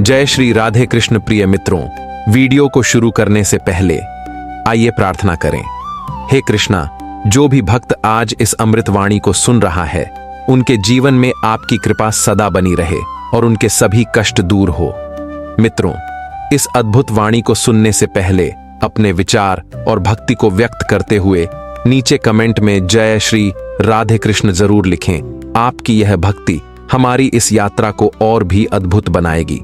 जय श्री राधे कृष्ण। प्रिय मित्रों, वीडियो को शुरू करने से पहले आइए प्रार्थना करें। हे कृष्णा, जो भी भक्त आज इस अमृतवाणी को सुन रहा है, उनके जीवन में आपकी कृपा सदा बनी रहे और उनके सभी कष्ट दूर हो। मित्रों, इस अद्भुत वाणी को सुनने से पहले अपने विचार और भक्ति को व्यक्त करते हुए नीचे कमेंट में जय श्री राधे कृष्ण जरूर लिखें। आपकी यह भक्ति हमारी इस यात्रा को और भी अद्भुत बनाएगी।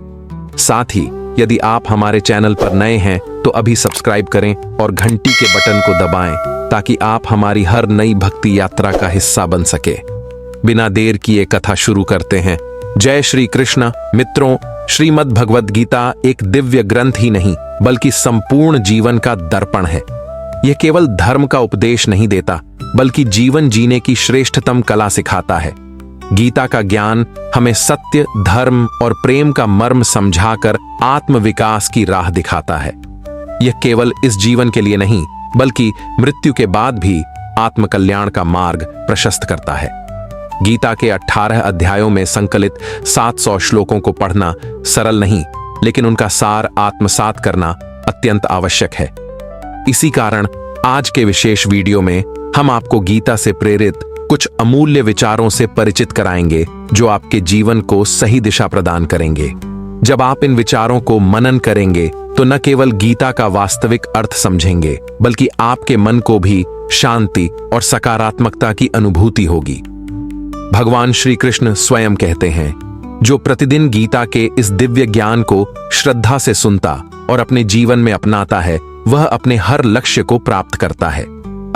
साथ ही यदि आप हमारे चैनल पर नए हैं तो अभी सब्सक्राइब करें और घंटी के बटन को दबाएं ताकि आप हमारी हर नई भक्ति यात्रा का हिस्सा बन सके। बिना देर किए कथा शुरू करते हैं। जय श्री कृष्ण। मित्रों, श्रीमद् भगवद गीता एक दिव्य ग्रंथ ही नहीं बल्कि संपूर्ण जीवन का दर्पण है। यह केवल धर्म का उपदेश नहीं देता बल्कि जीवन जीने की श्रेष्ठतम कला सिखाता है। गीता का ज्ञान हमें सत्य, धर्म और प्रेम का मर्म समझाकर आत्मविकास की राह दिखाता है। यह केवल इस जीवन के लिए नहीं बल्कि मृत्यु के बाद भी आत्मकल्याण का मार्ग प्रशस्त करता है। गीता के 18 अध्यायों में संकलित 700 श्लोकों को पढ़ना सरल नहीं, लेकिन उनका सार आत्मसात करना अत्यंत आवश्यक है। इसी कारण आज के विशेष वीडियो में हम आपको गीता से प्रेरित कुछ अमूल्य विचारों से परिचित कराएंगे जो आपके जीवन को सही दिशा प्रदान करेंगे। जब आप इन विचारों को मनन करेंगे तो न केवल गीता का वास्तविक अर्थ समझेंगे बल्कि आपके मन को भी शांति और सकारात्मकता की अनुभूति होगी। भगवान श्री कृष्ण स्वयं कहते हैं, जो प्रतिदिन गीता के इस दिव्य ज्ञान को श्रद्धा से सुनता और अपने जीवन में अपनाता है, वह अपने हर लक्ष्य को प्राप्त करता है।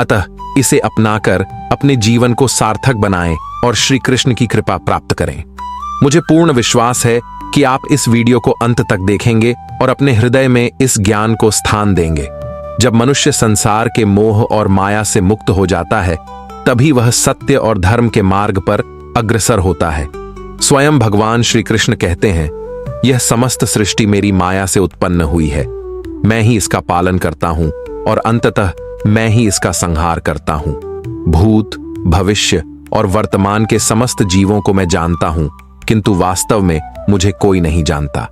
अतः इसे अपनाकर अपने जीवन को सार्थक बनाएं और श्री कृष्ण की कृपा प्राप्त करें। मुझे पूर्ण विश्वास है कि आप इस वीडियो को अंत तक देखेंगे और अपने हृदय में इस ज्ञान को स्थान देंगे। जब मनुष्य संसार के मोह और माया से मुक्त हो जाता है, तभी वह सत्य और धर्म के मार्ग पर अग्रसर होता है। स्वयं भगवान श्री कृष्ण कहते हैं, यह समस्त सृष्टि मेरी माया से उत्पन्न हुई है। मैं ही इसका पालन करता हूं और अंततः मैं ही इसका संहार करता हूं। भूत, भविष्य और वर्तमान के समस्त जीवों को मैं जानता हूं, किंतु वास्तव में मुझे कोई नहीं जानता।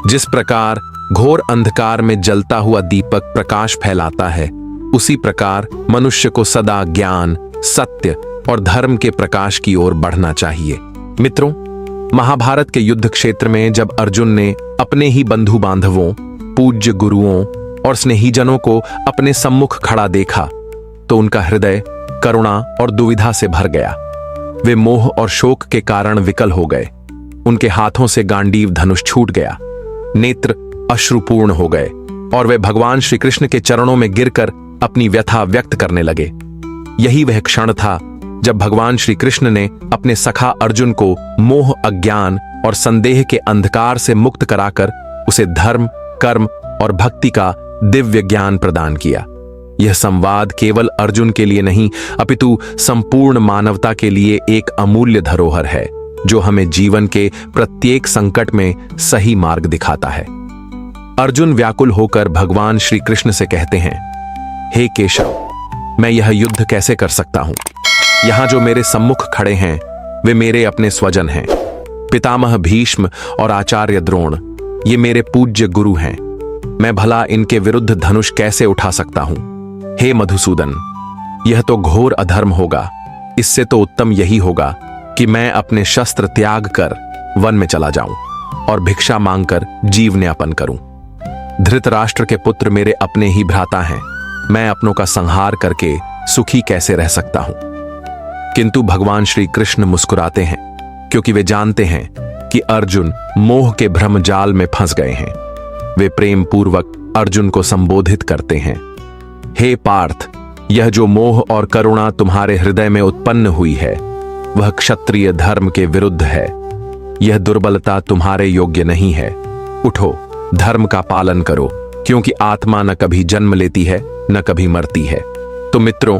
जिस प्रकार घोर अंधकार में जलता हुआ दीपक प्रकाश फैलाता है, उसी प्रकार मनुष्य को सदा ज्ञान, सत्य और धर्म के प्रकाश की ओर बढ़ना चाहिए। मित्रों, महाभारत के युद्ध क्षेत्र में जब अर्जुन ने अपने ही बंधु बांधवों, पूज्य गुरुओं और स्नेहीजनों को अपने सम्मुख खड़ा देखा तो उनका हृदय करुणा और दुविधा से भर गया। वे मोह और शोक के कारण विकल हो गए। उनके हाथों से गांडीव धनुष छूट गया, नेत्र अश्रुपूर्ण हो गए और वे भगवान श्री कृष्ण के चरणों में गिरकर अपनी व्यथा व्यक्त करने लगे। यही वह क्षण था जब भगवान श्री कृष्ण ने अपने सखा अर्जुन को मोह, अज्ञान और संदेह के अंधकार से मुक्त कराकर उसे धर्म, कर्म और भक्ति का दिव्य ज्ञान प्रदान किया। यह संवाद केवल अर्जुन के लिए नहीं अपितु संपूर्ण मानवता के लिए एक अमूल्य धरोहर है जो हमें जीवन के प्रत्येक संकट में सही मार्ग दिखाता है। अर्जुन व्याकुल होकर भगवान श्री कृष्ण से कहते हैं, हे केशव, मैं यह युद्ध कैसे कर सकता हूं? यहां जो मेरे सम्मुख खड़े हैं वे मेरे अपने स्वजन हैं। पितामह भीष्म और आचार्य द्रोण ये मेरे पूज्य गुरु हैं। मैं भला इनके विरुद्ध धनुष कैसे उठा सकता हूं? हे मधुसूदन, यह तो घोर अधर्म होगा। इससे तो उत्तम यही होगा कि मैं अपने शस्त्र त्याग कर वन में चला जाऊं और भिक्षा मांगकर जीवन्यापन करूं। धृतराष्ट्र के पुत्र मेरे अपने ही भ्राता हैं। मैं अपनों का संहार करके सुखी कैसे रह सकता हूं? किंतु भगवान श्री कृष्ण मुस्कुराते हैं क्योंकि वे जानते हैं कि अर्जुन मोह के भ्रम जाल में फंस गए हैं। वे प्रेम पूर्वक अर्जुन को संबोधित करते हैं, हे पार्थ, यह जो मोह और करुणा तुम्हारे हृदय में उत्पन्न हुई है वह क्षत्रिय धर्म के विरुद्ध है। यह दुर्बलता तुम्हारे योग्य नहीं है। उठो, धर्म का पालन करो, क्योंकि आत्मा न कभी जन्म लेती है न कभी मरती है। तो मित्रों,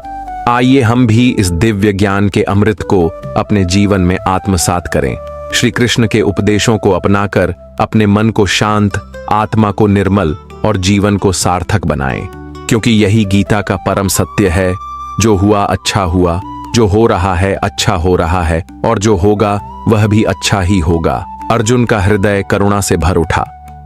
आइए हम भी इस दिव्य ज्ञान के अमृत को अपने जीवन में आत्मसात करें। श्री कृष्ण के उपदेशों को अपनाकर अपने मन को शांत, आत्मा को निर्मल और जीवन को सार्थक बनाएं, क्योंकि यही गीता का परम सत्य है। जो हुआ अच्छा हुआ, जो हो रहा है अच्छा हो रहा है और जो होगा वह भी अच्छा ही होगा। अर्जुन का हृदय करुणा से भर उठा।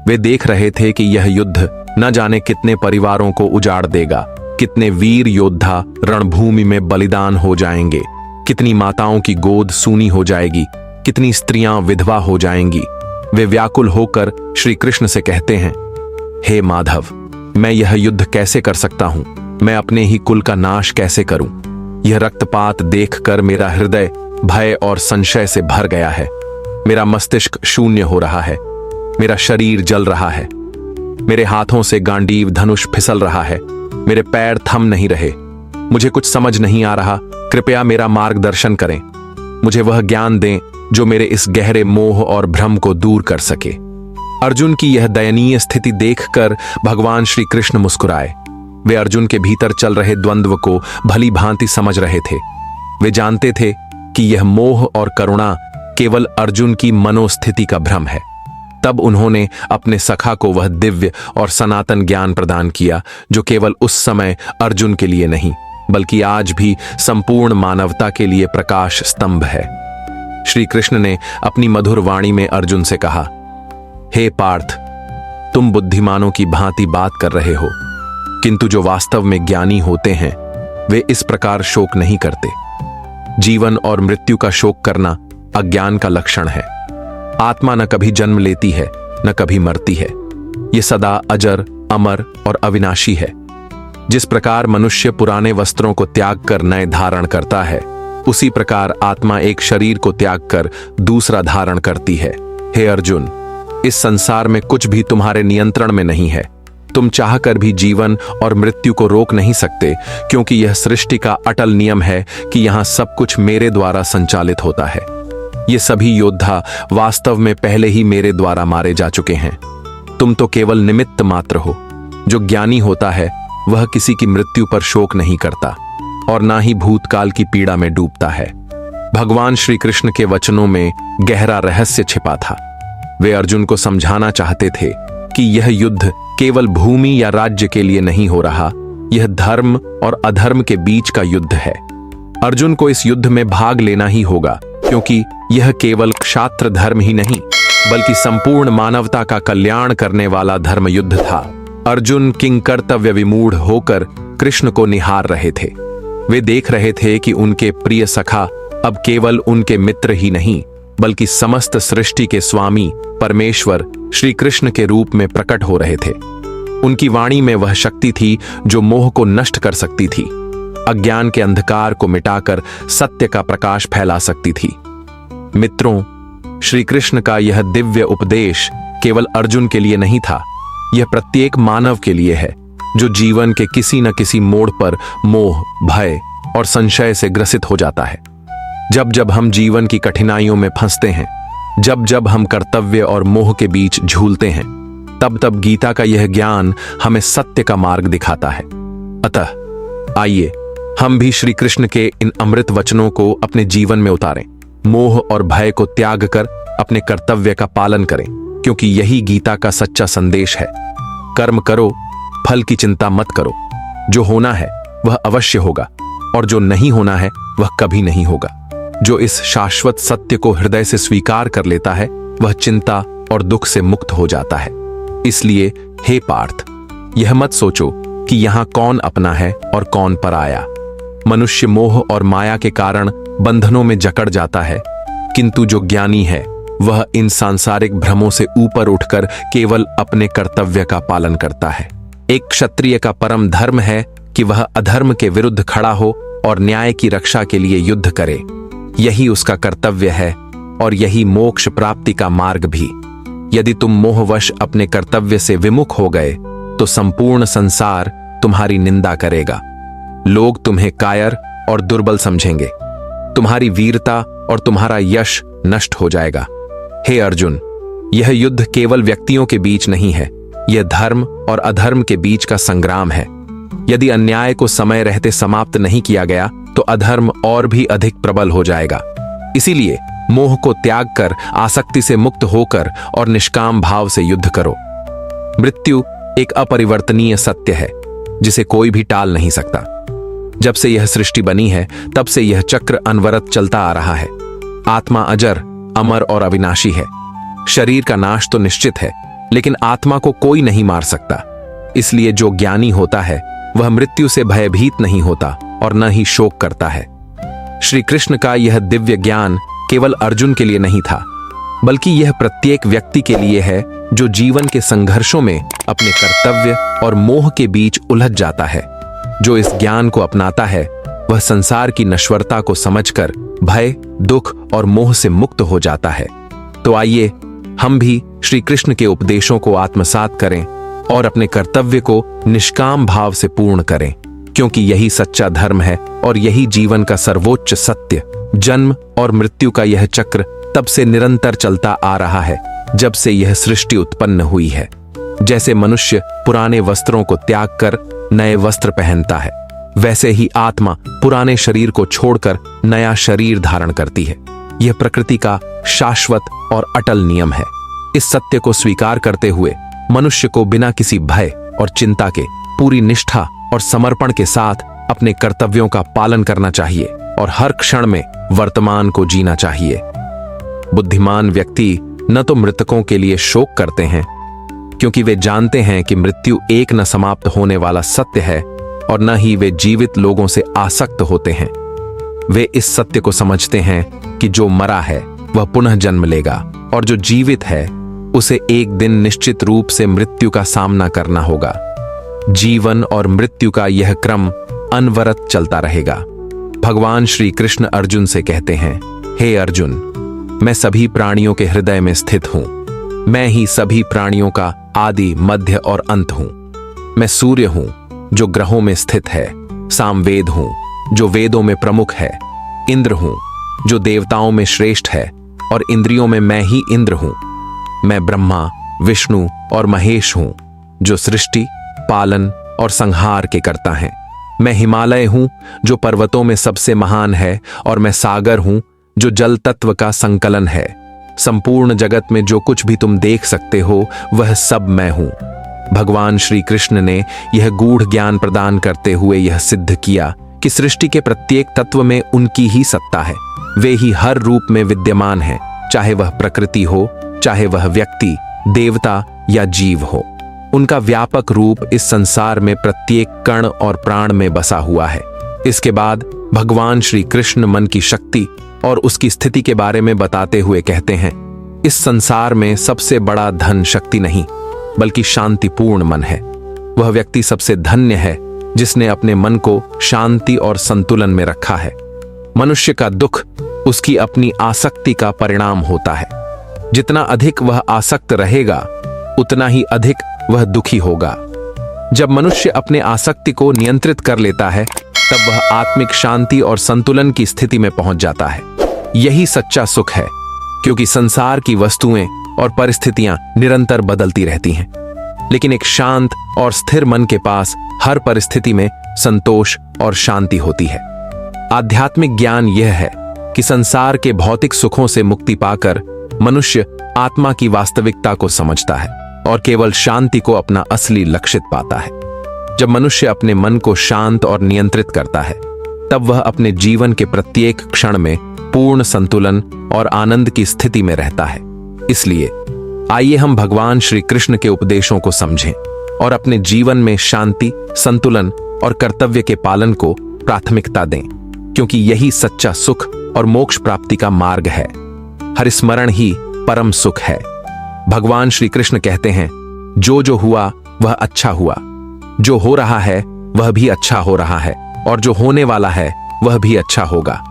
वे देख रहे थे कि यह युद्ध न जाने कितने परिवारों को उजाड़ देगा, कितने वीर योद्धा रणभूमि में बलिदान हो जाएंगे, कितनी माताओं की गोद सूनी हो जाएगी, कितनी स्त्रियां विधवा हो जाएंगी। वे व्याकुल होकर श्री कृष्ण से कहते हैं, हे माधव, मैं यह युद्ध कैसे कर सकता हूं? मैं अपने ही कुल का नाश कैसे करूं? यह रक्तपात देखकर मेरा हृदय भय और संशय से भर गया है। मेरा मस्तिष्क शून्य हो रहा है, मेरा शरीर जल रहा है, मेरे हाथों से गांडीव धनुष फिसल रहा है, मेरे पैर थम नहीं रहे, मुझे कुछ समझ नहीं आ रहा। कृपया मेरा मार्गदर्शन करें, मुझे वह ज्ञान दें जो मेरे इस गहरे मोह और भ्रम को दूर कर सके। अर्जुन की यह दयनीय स्थिति देखकर भगवान श्री कृष्ण मुस्कुराए। वे अर्जुन के भीतर चल रहे द्वंद्व को भली भांति समझ रहे थे। वे जानते थे कि यह मोह और करुणा केवल अर्जुन की मनोस्थिति का भ्रम है। तब उन्होंने अपने सखा को वह दिव्य और सनातन ज्ञान प्रदान किया जो केवल उस समय अर्जुन के लिए नहीं बल्कि आज भी संपूर्ण मानवता के लिए प्रकाश स्तंभ है। श्री कृष्ण ने अपनी मधुर वाणी में अर्जुन से कहा, हे पार्थ, तुम बुद्धिमानों की भांति बात कर रहे हो, किंतु जो वास्तव में ज्ञानी होते हैं वे इस प्रकार शोक नहीं करते। जीवन और मृत्यु का शोक करना अज्ञान का लक्षण है। आत्मा न कभी जन्म लेती है न कभी मरती है। ये सदा अजर, अमर और अविनाशी है। जिस प्रकार मनुष्य पुराने वस्त्रों को त्याग कर नए धारण करता है, उसी प्रकार आत्मा एक शरीर को त्याग कर दूसरा धारण करती है। हे अर्जुन, इस संसार में कुछ भी तुम्हारे नियंत्रण में नहीं है। तुम चाहकर भी जीवन और मृत्यु को रोक नहीं सकते, क्योंकि यह सृष्टि का अटल नियम है कि यहां सब कुछ मेरे द्वारा संचालित होता है। ये सभी योद्धा वास्तव में पहले ही मेरे द्वारा मारे जा चुके हैं। तुम तो केवल निमित्त मात्र हो। जो ज्ञानी होता है वह किसी की मृत्यु पर शोक नहीं करता और ना ही भूतकाल की पीड़ा में डूबता है। भगवान श्री कृष्ण के वचनों में गहरा रहस्य छिपा था। वे अर्जुन को समझाना चाहते थे कि यह युद्ध केवल भूमि या राज्य के लिए नहीं हो रहा, यह धर्म और अधर्म के बीच का युद्ध है। अर्जुन को इस युद्ध में भाग लेना ही होगा, क्योंकि यह केवल क्षात्र धर्म ही नहीं बल्कि संपूर्ण मानवता का कल्याण करने वाला धर्म युद्ध था। अर्जुन किंकर्तव्य विमूढ़ होकर कृष्ण को निहार रहे थे। वे देख रहे थे कि उनके प्रिय सखा अब केवल उनके मित्र ही नहीं बल्कि समस्त सृष्टि के स्वामी परमेश्वर श्री कृष्ण के रूप में प्रकट हो रहे थे। उनकी वाणी में वह शक्ति थी जो मोह को नष्ट कर सकती थी, अज्ञान के अंधकार को मिटाकर सत्य का प्रकाश फैला सकती थी। मित्रों, श्री कृष्ण का यह दिव्य उपदेश केवल अर्जुन के लिए नहीं था, यह प्रत्येक मानव के लिए है जो जीवन के किसी न किसी मोड़ पर मोह, भय और संशय से ग्रसित हो जाता है। जब जब हम जीवन की कठिनाइयों में फंसते हैं, जब जब हम कर्तव्य और मोह के बीच झूलते हैं, तब तब गीता का यह ज्ञान हमें सत्य का मार्ग दिखाता है। अतः आइए हम भी श्री कृष्ण के इन अमृत वचनों को अपने जीवन में उतारें, मोह और भय को त्याग कर अपने कर्तव्य का पालन करें, क्योंकि यही गीता का सच्चा संदेश है। कर्म करो, फल की चिंता मत करो। जो होना है वह अवश्य होगा और जो नहीं होना है वह कभी नहीं होगा। जो इस शाश्वत सत्य को हृदय से स्वीकार कर लेता है वह चिंता और दुख से मुक्त हो जाता है। इसलिए हे पार्थ, यह मत सोचो कि यहां कौन अपना है और कौन पराया। मनुष्य मोह और माया के कारण बंधनों में जकड़ जाता है, किंतु जो ज्ञानी है वह इन सांसारिक भ्रमों से ऊपर उठकर केवल अपने कर्तव्य का पालन करता है। एक क्षत्रिय का परम धर्म है कि वह अधर्म के विरुद्ध खड़ा हो और न्याय की रक्षा के लिए युद्ध करे। यही उसका कर्तव्य है और यही मोक्ष प्राप्ति का मार्ग भी। यदि तुम मोहवश अपने कर्तव्य से विमुख हो गए तो संपूर्ण संसार तुम्हारी निंदा करेगा। लोग तुम्हें कायर और दुर्बल समझेंगे। तुम्हारी वीरता और तुम्हारा यश नष्ट हो जाएगा। हे अर्जुन, यह युद्ध केवल व्यक्तियों के बीच नहीं है, यह धर्म और अधर्म के बीच का संग्राम है। यदि अन्याय को समय रहते समाप्त नहीं किया गया तो अधर्म और भी अधिक प्रबल हो जाएगा। इसीलिए मोह को त्याग कर आसक्ति से मुक्त होकर और निष्काम भाव से युद्ध करो। मृत्यु एक अपरिवर्तनीय सत्य है जिसे कोई भी टाल नहीं सकता। जब से यह सृष्टि बनी है तब से यह चक्र अनवरत चलता आ रहा है। आत्मा अजर, अमर और अविनाशी है। शरीर का नाश तो निश्चित है, लेकिन आत्मा को कोई नहीं मार सकता। इसलिए जो ज्ञानी होता है वह मृत्यु से भयभीत नहीं होता और न ही शोक करता है। श्री कृष्ण का यह दिव्य ज्ञान केवल अर्जुन के लिए नहीं था, बल्कि यह प्रत्येक व्यक्ति के लिए है जो जीवन के संघर्षों में अपने कर्तव्य और मोह के बीच उलझ जाता है। जो इस ज्ञान को अपनाता है वह संसार की नश्वरता को समझकर भय, दुख और मोह से मुक्त हो जाता है। तो आइए हम भी श्री कृष्ण के उपदेशों को आत्मसात करें और अपने कर्तव्य को निष्काम भाव से पूर्ण करें, क्योंकि यही सच्चा धर्म है और यही जीवन का सर्वोच्च सत्य। जन्म और मृत्यु का यह चक्र तब से निरंतर चलता आ रहा है जब से यह सृष्टि उत्पन्न हुई है। जैसे मनुष्य पुराने वस्त्रों को त्याग कर नए वस्त्र पहनता है, वैसे ही आत्मा पुराने शरीर को छोड़कर नया शरीर धारण करती है। यह प्रकृति का शाश्वत और अटल नियम है। इस सत्य को स्वीकार करते हुए मनुष्य को बिना किसी भय और चिंता के पूरी निष्ठा और समर्पण के साथ अपने कर्तव्यों का पालन करना चाहिए और हर क्षण में वर्तमान को जीना चाहिए। बुद्धिमान व्यक्ति न तो मृतकों के लिए शोक करते हैं, क्योंकि वे जानते हैं कि मृत्यु एक न समाप्त होने वाला सत्य है, और न ही वे जीवित लोगों से आसक्त होते हैं। वे इस सत्य को समझते हैं कि जो मरा है वह पुनः जन्म लेगा और जो जीवित है उसे एक दिन निश्चित रूप से मृत्यु का सामना करना होगा। जीवन और मृत्यु का यह क्रम अनवरत चलता रहेगा। भगवान श्री कृष्ण अर्जुन से कहते हैं, हे अर्जुन, मैं सभी प्राणियों के हृदय में स्थित हूं। मैं ही सभी प्राणियों का आदि, मध्य और अंत हूं। मैं सूर्य हूं जो ग्रहों में स्थित है, सामवेद हूं जो वेदों में प्रमुख है, इंद्र हूं जो देवताओं में श्रेष्ठ है और इंद्रियों में मैं ही इंद्र हूं। मैं ब्रह्मा, विष्णु और महेश हूं जो सृष्टि, पालन और संहार के कर्ता हैं। मैं हिमालय हूं जो पर्वतों में सबसे महान है और मैं सागर हूं जो जल तत्व का संकलन है। संपूर्ण जगत में जो कुछ भी तुम देख सकते हो वह सब मैं हूं। भगवान श्री कृष्ण ने यह गूढ़ ज्ञान प्रदान करते हुए यह सिद्ध किया कि सृष्टि के प्रत्येक तत्व में उनकी ही सत्ता है। वे ही हर रूप में विद्यमान हैं, चाहे वह प्रकृति हो, चाहे वह व्यक्ति, देवता या जीव हो। उनका व्यापक रूप इस संसार में प्रत्येक कण और प्राण में बसा हुआ है। इसके बाद भगवान श्री कृष्ण मन की शक्ति और उसकी स्थिति के बारे में बताते हुए कहते हैं, इस संसार में सबसे बड़ा धन शक्ति नहीं बल्कि शांतिपूर्ण मन है। वह व्यक्ति सबसे धन्य है जिसने अपने मन को शांति और संतुलन में रखा है। मनुष्य का दुख उसकी अपनी आसक्ति का परिणाम होता है। जितना अधिक वह आसक्त रहेगा उतना ही अधिक वह दुखी होगा। जब मनुष्य अपने आसक्ति को नियंत्रित कर लेता है तब वह आत्मिक शांति और संतुलन की स्थिति में पहुंच जाता है। यही सच्चा सुख है, क्योंकि संसार की वस्तुएं और परिस्थितियां निरंतर बदलती रहती हैं, लेकिन एक शांत और स्थिर मन के पास हर परिस्थिति में संतोष और शांति होती है। आध्यात्मिक ज्ञान यह है कि संसार के भौतिक सुखों से मुक्ति पाकर मनुष्य आत्मा की वास्तविकता को समझता है और केवल शांति को अपना असली लक्ष्य पाता है। जब मनुष्य अपने मन को शांत और नियंत्रित करता है तब वह अपने जीवन के प्रत्येक क्षण में पूर्ण संतुलन और आनंद की स्थिति में रहता है। इसलिए आइए हम भगवान श्री कृष्ण के उपदेशों को समझें और अपने जीवन में शांति, संतुलन और कर्तव्य के पालन को प्राथमिकता दें, क्योंकि यही सच्चा सुख और मोक्ष प्राप्ति का मार्ग है। हरिस्मरण ही परम सुख है। भगवान श्री कृष्ण कहते हैं, जो जो हुआ वह अच्छा हुआ, जो हो रहा है वह भी अच्छा हो रहा है और जो होने वाला है वह भी अच्छा होगा।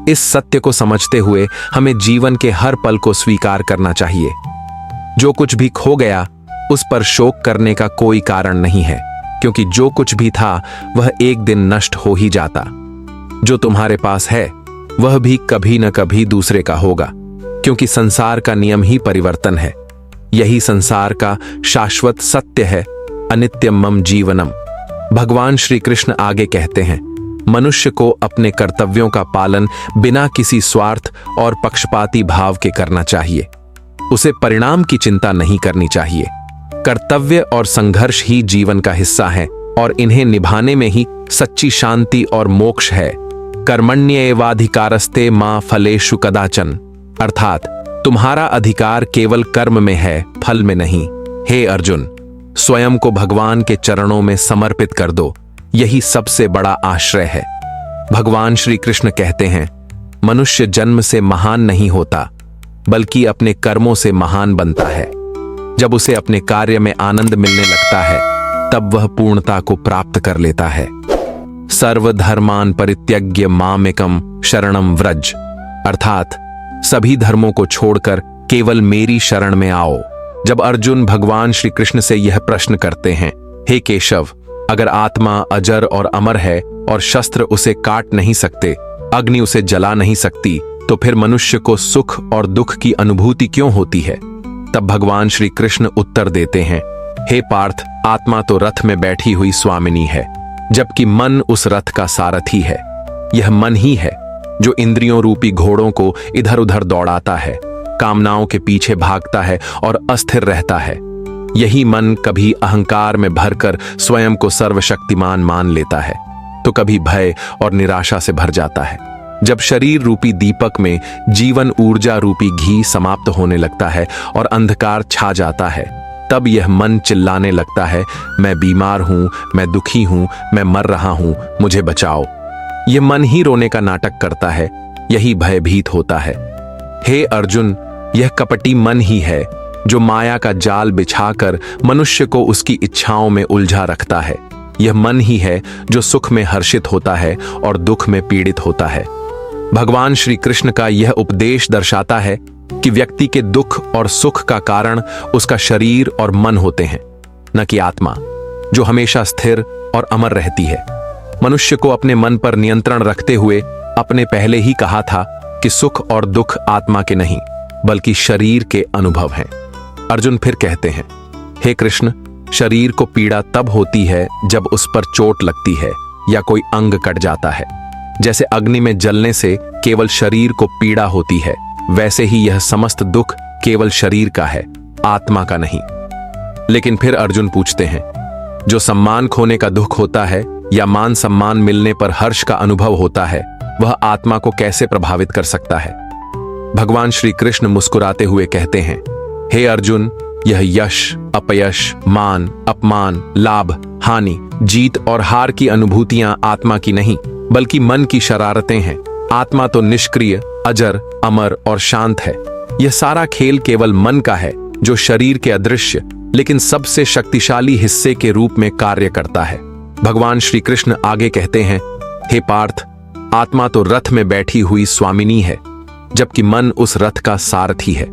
इस सत्य को समझते हुए हमें जीवन के हर पल को स्वीकार करना चाहिए। जो कुछ भी खो गया उस पर शोक करने का कोई कारण नहीं है, क्योंकि जो कुछ भी था वह एक दिन नष्ट हो ही जाता। जो तुम्हारे पास है वह भी कभी न कभी दूसरे का होगा, क्योंकि संसार का नियम ही परिवर्तन है। यही संसार का शाश्वत सत्य है। अनित्यम मम जीवनम। भगवान श्री कृष्ण आगे कहते हैं, मनुष्य को अपने कर्तव्यों का पालन बिना किसी स्वार्थ और पक्षपाती भाव के करना चाहिए। उसे परिणाम की चिंता नहीं करनी चाहिए। कर्तव्य और संघर्ष ही जीवन का हिस्सा है और इन्हें निभाने में ही सच्ची शांति और मोक्ष है। कर्मण्येवाधिकारस्ते मां फलेषु कदाचन, अर्थात तुम्हारा अधिकार केवल कर्म में है, फल में नहीं। हे अर्जुन, स्वयं को भगवान के चरणों में समर्पित कर दो, यही सबसे बड़ा आश्रय है। भगवान श्री कृष्ण कहते हैं, मनुष्य जन्म से महान नहीं होता, बल्कि अपने कर्मों से महान बनता है। जब उसे अपने कार्य में आनंद मिलने लगता है, तब वह पूर्णता को प्राप्त कर लेता है। सर्वधर्मान परित्यज्य मामेकम शरणम व्रज, अर्थात सभी धर्मों को छोड़कर केवल मेरी शरण में आओ। जब अर्जुन भगवान श्री कृष्ण से यह प्रश्न करते हैं, हे केशव, अगर आत्मा अजर और अमर है और शस्त्र उसे काट नहीं सकते, अग्नि उसे जला नहीं सकती, तो फिर मनुष्य को सुख और दुख की अनुभूति क्यों होती है? तब भगवान श्री कृष्ण उत्तर देते हैं, हे पार्थ, आत्मा तो रथ में बैठी हुई स्वामिनी है, जबकि मन उस रथ का सारथी है। यह मन ही है जो इंद्रियों रूपी घोड़ों को इधर उधर दौड़ाता है, कामनाओं के पीछे भागता है और अस्थिर रहता है। यही मन कभी अहंकार में भरकर स्वयं को सर्वशक्तिमान मान लेता है, तो कभी भय और निराशा से भर जाता है। जब शरीर रूपी दीपक में जीवन ऊर्जा रूपी घी समाप्त होने लगता है और अंधकार छा जाता है, तब यह मन चिल्लाने लगता है, मैं बीमार हूं, मैं दुखी हूं, मैं मर रहा हूं, मुझे बचाओ। यह मन ही रोने का नाटक करता है, यही भयभीत होता है। हे अर्जुन, यह कपटी मन ही है जो माया का जाल बिछाकर मनुष्य को उसकी इच्छाओं में उलझा रखता है। यह मन ही है जो सुख में हर्षित होता है और दुख में पीड़ित होता है। भगवान श्री कृष्ण का यह उपदेश दर्शाता है कि व्यक्ति के दुख और सुख का कारण उसका शरीर और मन होते हैं, न कि आत्मा, जो हमेशा स्थिर और अमर रहती है। मनुष्य को अपने मन पर नियंत्रण रखते हुए अपने पहले ही कहा था कि सुख और दुख आत्मा के नहीं, बल्कि शरीर के अनुभव हैं। अर्जुन फिर कहते हैं, हे कृष्ण, शरीर को पीड़ा तब होती है जब उस पर चोट लगती है या कोई अंग कट जाता है। जैसे अग्नि में जलने से केवल शरीर को पीड़ा होती है, वैसे ही यह समस्त दुख केवल शरीर का है, आत्मा का नहीं। लेकिन फिर अर्जुन पूछते हैं, जो सम्मान खोने का दुख होता है या मान सम्मान मिलने पर हर्ष का अनुभव होता है, वह आत्मा को कैसे प्रभावित कर सकता है? भगवान श्री कृष्ण मुस्कुराते हुए कहते हैं, हे अर्जुन, यह यश, अपयश, मान, अपमान, लाभ, हानि, जीत और हार की अनुभूतियां आत्मा की नहीं, बल्कि मन की शरारतें हैं। आत्मा तो निष्क्रिय, अजर, अमर और शांत है। यह सारा खेल केवल मन का है, जो शरीर के अदृश्य लेकिन सबसे शक्तिशाली हिस्से के रूप में कार्य करता है। भगवान श्री कृष्ण आगे कहते हैं, हे पार्थ, आत्मा तो रथ में बैठी हुई स्वामिनी है, जबकि मन उस रथ का सारथी है।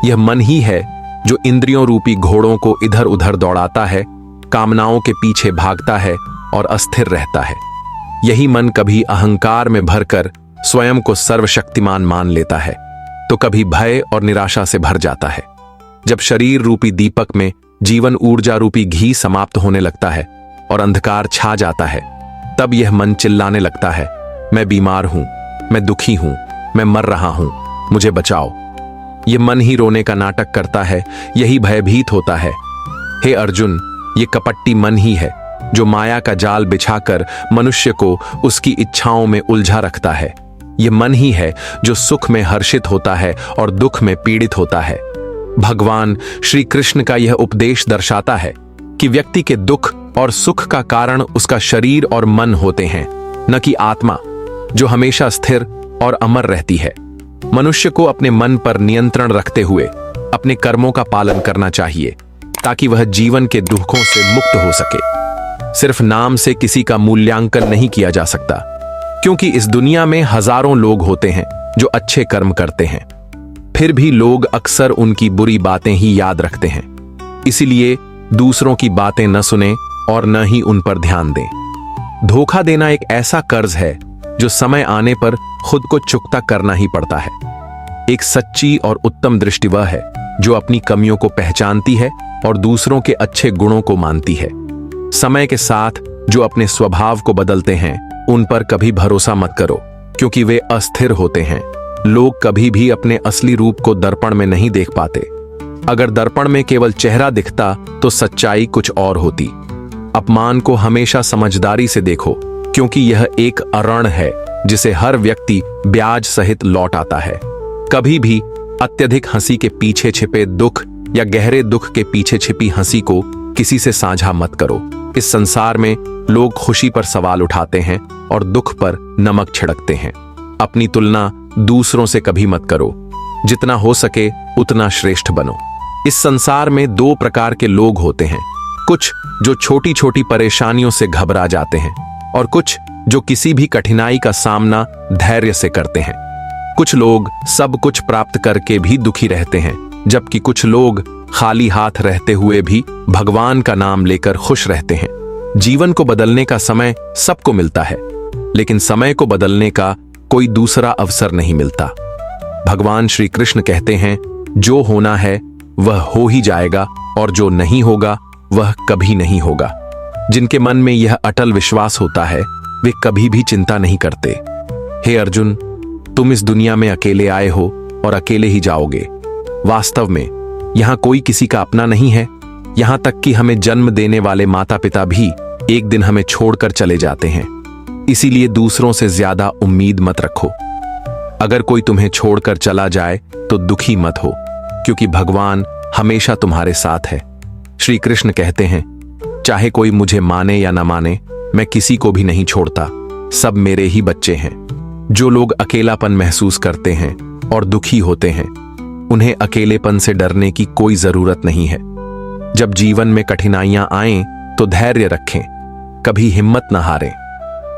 यह मन ही है जो इंद्रियों रूपी घोड़ों को इधर उधर दौड़ाता है, कामनाओं के पीछे भागता है और अस्थिर रहता है। यही मन कभी अहंकार में भरकर स्वयं को सर्वशक्तिमान मान लेता है, तो कभी भय और निराशा से भर जाता है। जब शरीर रूपी दीपक में जीवन ऊर्जा रूपी घी समाप्त होने लगता है और अंधकार छा जाता है, तब यह मन चिल्लाने लगता है, मैं बीमार हूं, मैं दुखी हूं, मैं मर रहा हूं, मुझे बचाओ। यह मन ही रोने का नाटक करता है, यही भयभीत होता है। हे अर्जुन, ये कपटी मन ही है जो माया का जाल बिछाकर मनुष्य को उसकी इच्छाओं में उलझा रखता है। यह मन ही है जो सुख में हर्षित होता है और दुख में पीड़ित होता है। भगवान श्री कृष्ण का यह उपदेश दर्शाता है कि व्यक्ति के दुख और सुख का कारण उसका शरीर और मन होते हैं, न कि आत्मा, जो हमेशा स्थिर और अमर रहती है। मनुष्य को अपने मन पर नियंत्रण रखते हुए अपने कर्मों का पालन करना चाहिए, ताकि वह जीवन के दुखों से मुक्त हो सके। सिर्फ नाम से किसी का मूल्यांकन नहीं किया जा सकता, क्योंकि इस दुनिया में हजारों लोग होते हैं जो अच्छे कर्म करते हैं, फिर भी लोग अक्सर उनकी बुरी बातें ही याद रखते हैं। इसीलिए दूसरों की बातें न सुने और न ही उन पर ध्यान दें। धोखा देना एक ऐसा कर्ज है जो समय आने पर खुद को चुकता करना ही पड़ता है। एक सच्ची और उत्तम दृष्टि वह है जो अपनी कमियों को पहचानती है और दूसरों के अच्छे गुणों को मानती है। समय के साथ जो अपने स्वभाव को बदलते हैं, उन पर कभी भरोसा मत करो, क्योंकि वे अस्थिर होते हैं। लोग कभी भी अपने असली रूप को दर्पण में नहीं देख पाते। अगर दर्पण में केवल चेहरा दिखता तो सच्चाई कुछ और होती। अपमान को हमेशा समझदारी से देखो, क्योंकि यह एक अरण है जिसे हर व्यक्ति ब्याज सहित लौट आता है। कभी भी अत्यधिक हंसी के पीछे छिपे दुख या गहरे दुख के पीछे छिपी हंसी को किसी से साझा मत करो। इस संसार में लोग खुशी पर सवाल उठाते हैं और दुख पर नमक छिड़कते हैं। अपनी तुलना दूसरों से कभी मत करो। जितना हो सके उतना श्रेष्ठ बनो। इस संसार में दो प्रकार के लोग होते हैं, कुछ जो छोटी छोटी परेशानियों से घबरा जाते हैं और कुछ जो किसी भी कठिनाई का सामना धैर्य से करते हैं। कुछ लोग सब कुछ प्राप्त करके भी दुखी रहते हैं, जबकि कुछ लोग खाली हाथ रहते हुए भी भगवान का नाम लेकर खुश रहते हैं। जीवन को बदलने का समय सबको मिलता है, लेकिन समय को बदलने का कोई दूसरा अवसर नहीं मिलता। भगवान श्री कृष्ण कहते हैं, जो होना है वह हो ही जाएगा और जो नहीं होगा वह कभी नहीं होगा। जिनके मन में यह अटल विश्वास होता है वे कभी भी चिंता नहीं करते। हे अर्जुन, तुम इस दुनिया में अकेले आए हो और अकेले ही जाओगे। वास्तव में यहां कोई किसी का अपना नहीं है। यहां तक कि हमें जन्म देने वाले माता पिता भी एक दिन हमें छोड़कर चले जाते हैं। इसीलिए दूसरों से ज्यादा उम्मीद मत रखो। अगर कोई तुम्हें छोड़कर चला जाए तो दुखी मत हो, क्योंकि भगवान हमेशा तुम्हारे साथ है। श्री कृष्ण कहते हैं, चाहे कोई मुझे माने या न माने, मैं किसी को भी नहीं छोड़ता। सब मेरे ही बच्चे हैं। जो लोग अकेलापन महसूस करते हैं और दुखी होते हैं, उन्हें अकेलेपन से डरने की कोई जरूरत नहीं है। जब जीवन में कठिनाइयां आएं तो धैर्य रखें, कभी हिम्मत न हारें।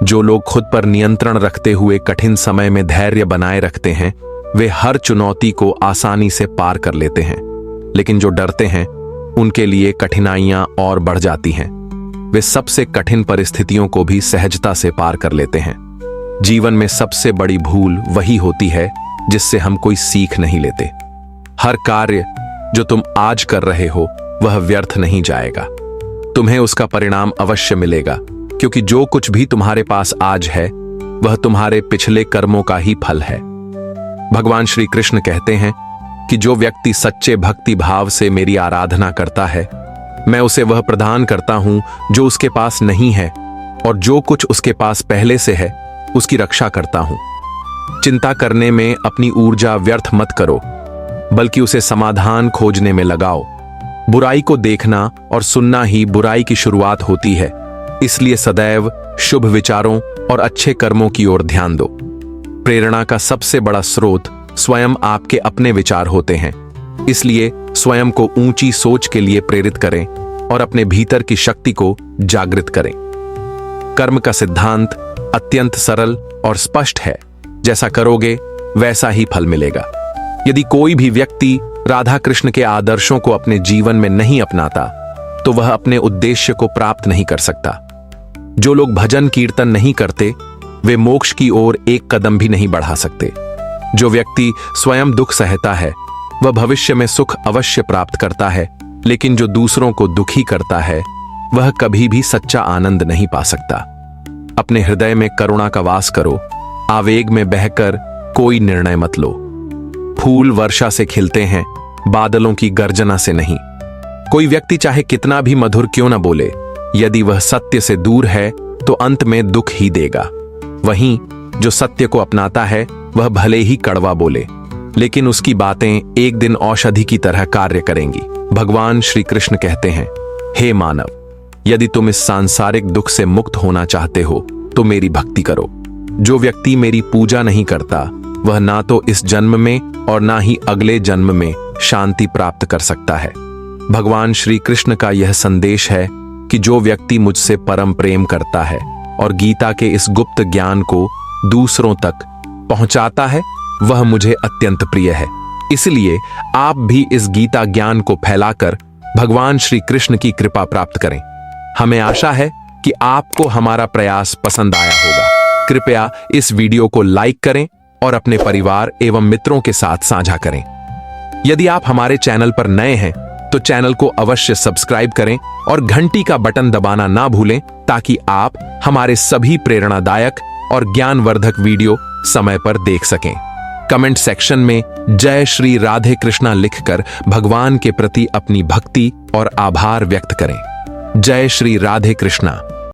जो लोग खुद पर नियंत्रण रखते हुए कठिन समय में धैर्य बनाए रखते हैं, वे हर चुनौती को आसानी से पार कर लेते हैं। लेकिन जो डरते हैं, उनके लिए कठिनाइयां और बढ़ जाती हैं। वे सबसे कठिन परिस्थितियों को भी सहजता से पार कर लेते हैं। जीवन में सबसे बड़ी भूल वही होती है जिससे हम कोई सीख नहीं लेते। हर कार्य जो तुम आज कर रहे हो वह व्यर्थ नहीं जाएगा। तुम्हें उसका परिणाम अवश्य मिलेगा, क्योंकि जो कुछ भी तुम्हारे पास आज है वह तुम्हारे पिछले कर्मों का ही फल है। भगवान श्री कृष्ण कहते हैं कि जो व्यक्ति सच्चे भक्ति भाव से मेरी आराधना करता है, मैं उसे वह प्रदान करता हूं जो उसके पास नहीं है, और जो कुछ उसके पास पहले से है उसकी रक्षा करता हूं। चिंता करने में अपनी ऊर्जा व्यर्थ मत करो, बल्कि उसे समाधान खोजने में लगाओ। बुराई को देखना और सुनना ही बुराई की शुरुआत होती है। इसलिए सदैव शुभ विचारों और अच्छे कर्मों की ओर ध्यान दो। प्रेरणा का सबसे बड़ा स्रोत स्वयं आपके अपने विचार होते हैं। इसलिए स्वयं को ऊंची सोच के लिए प्रेरित करें और अपने भीतर की शक्ति को जागृत करें। कर्म का सिद्धांत अत्यंत सरल और स्पष्ट है। जैसा करोगे वैसा ही फल मिलेगा। यदि कोई भी व्यक्ति राधा कृष्ण के आदर्शों को अपने जीवन में नहीं अपनाता, तो वह अपने उद्देश्य को प्राप्त नहीं कर सकता। जो लोग भजन कीर्तन नहीं करते, वे मोक्ष की ओर एक कदम भी नहीं बढ़ा सकते। जो व्यक्ति स्वयं दुख सहता है, वह भविष्य में सुख अवश्य प्राप्त करता है, लेकिन जो दूसरों को दुखी करता है, वह कभी भी सच्चा आनंद नहीं पा सकता। अपने हृदय में करुणा का वास करो। आवेग में बहकर कोई निर्णय मत लो। फूल वर्षा से खिलते हैं, बादलों की गर्जना से नहीं। कोई व्यक्ति चाहे कितना भी मधुर क्यों न बोले, यदि वह सत्य से दूर है तो अंत में दुख ही देगा। वहीं जो सत्य को अपनाता है वह भले ही कड़वा बोले, लेकिन उसकी बातें एक दिन औषधि की तरह कार्य करेंगी। भगवान श्री कृष्ण कहते हैं, हे मानव, यदि तुम इस सांसारिक दुख से मुक्त होना चाहते हो तो मेरी भक्ति करो। जो व्यक्ति मेरी पूजा नहीं करता, वह ना तो इस जन्म में और ना ही अगले जन्म में शांति प्राप्त कर सकता है। भगवान श्री कृष्ण का यह संदेश है कि जो व्यक्ति मुझसे परम प्रेम करता है और गीता के इस गुप्त ज्ञान को दूसरों तक पहुंचाता है, वह मुझे अत्यंत प्रिय है। इसलिए आप भी इस गीता ज्ञान को फैलाकर भगवान श्री कृष्ण की कृपा प्राप्त करें। हमें आशा है कि आपको हमारा प्रयास पसंद आया होगा। कृपया इस वीडियो को लाइक करें और अपने परिवार एवं मित्रों के साथ साझा करें। यदि आप हमारे चैनल पर नए हैं तो चैनल को अवश्य सब्सक्राइब करें और घंटी का बटन दबाना ना भूलें, ताकि आप हमारे सभी प्रेरणादायक और ज्ञानवर्धक वीडियो समय पर देख सकें। कमेंट सेक्शन में जय श्री राधे कृष्णा लिखकर भगवान के प्रति अपनी भक्ति और आभार व्यक्त करें। जय श्री राधे कृष्णा।